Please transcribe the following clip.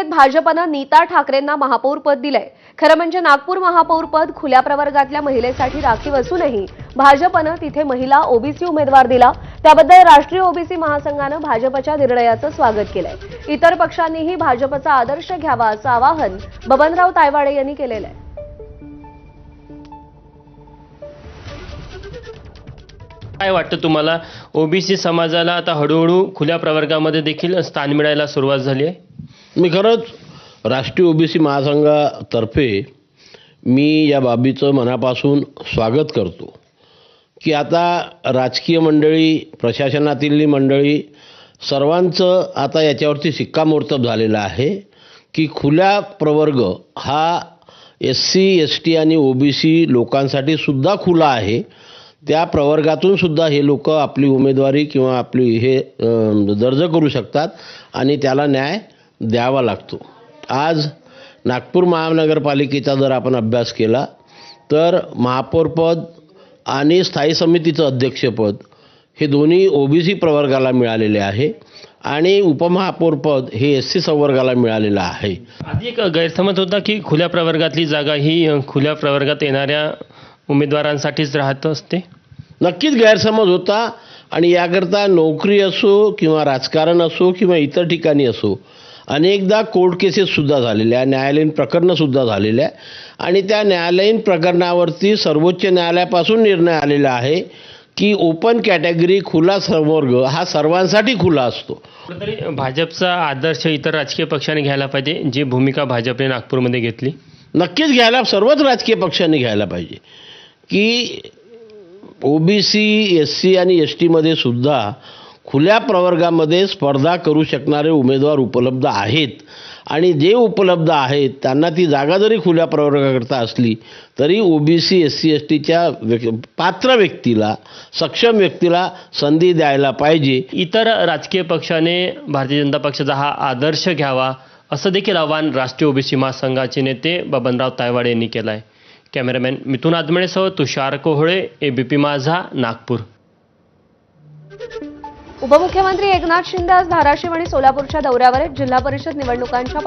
महापालिकेत भाजपनं नीता ठाकरेंना महापौर पद दिलंय। खरं म्हणजे नागपूर महापौर पद खुल्या प्रवर्गातल्या महिलेसाठी राखीव असूनही भाजपनं तिथे महिला ओबीसी उमेदवार दिला। त्याबद्दल राष्ट्रीय ओबीसी महासंघानं भाजपच्या निर्णयाचं स्वागत केलंय। इतर पक्षांनीही भाजपचा आदर्श घ्यावा असं आवाहन बबनराव तायवाडे यांनी केलेलं आहे। काय वाटतं तुम्हाला, ओबीसी समाजाला आता हळूहळू खुल्या प्रवर्गामध्ये देखील स्थान मिळायला सुरुवात झाली आहे? मी खरंच राष्ट्रीय ओबीसी महासंघातर्फे मी या बाबीचं मनापासून स्वागत करतो की आता राजकीय मंडळी, प्रशासनातील मंडळी सर्वांचं आता याच्यावरती शिक्कामोर्तब झालेलं आहे की खुला प्रवर्ग हा SC, ST आणि OBC लोकांसाठी सुद्धा खुला आहे। त्या प्रवर्गातून सुद्धा हे लोक आपली उमेदवारी किंवा आपली हे दर्ज करू शकतात आणि त्याला न्याय द्यावा लागतो। आज नागपूर महानगरपालिकेचा जर आपण अभ्यास केला तर महापौरपद आणि स्थायी समितीचं अध्यक्षपद हे दोन्ही OBC प्रवर्गाला मिळालेले आहे आणि उपमहापौरपद हे SC संवर्गाला मिळालेलं आहे। आधी एक गैरसमज होता की खुल्या प्रवर्गातली जागा ही खुल्या प्रवर्गात येणाऱ्या उमेदवारांसाठीच राहत असते। नक्कीच गैरसमज होता आणि याकरता नोकरी असो किंवा राजकारण असो किंवा इतर ठिकाणी असो अनेकदा कोर्ट केसेससुद्धा झालेल्या, न्यायालयीन प्रकरणंसुद्धा झालेल्या आणि त्या न्यायालयीन प्रकरणावरती सर्वोच्च न्यायालयापासून निर्णय आलेला आहे की ओपन कॅटेगरी खुला संवर्ग हा सर्वांसाठी खुला असतो। तरी भाजपचा आदर्श इतर राजकीय पक्षांनी घ्यायला पाहिजे, जी भूमिका भाजपने नागपूरमध्ये घेतली। नक्कीच घ्यायला, सर्वच राजकीय पक्षांनी घ्यायला पाहिजे की OBC, SC आणि ST मध्ये सुद्धा खुल्या प्रवर्गामध्ये स्पर्धा करू शकणारे उमेदवार उपलब्ध आहेत आणि जे उपलब्ध आहेत त्यांना ती जागा जरी खुल्या प्रवर्गाकरता असली तरी OBC, SC, STच्या पात्र व्यक्तीला, सक्षम व्यक्तीला संधी द्यायला पाहिजे। इतर राजकीय पक्षाने भारतीय जनता पक्षाचा हा आदर्श घ्यावा असं देखील आवाहन राष्ट्रीय ओबीसी महासंघाचे नेते बबनराव तायवाडे यांनी केलं आहे। कॅमेरामॅन मिथुन आदमळेसह तुषार कोहळे, ABP माझा, नागपूर। उपमुख्यमंत्री एकनाथ शिंदे आज धाराशिव आणि सोलापूरच्या दौऱ्यावर आहेत। जिल्हा परिषद निवडणुकांच्या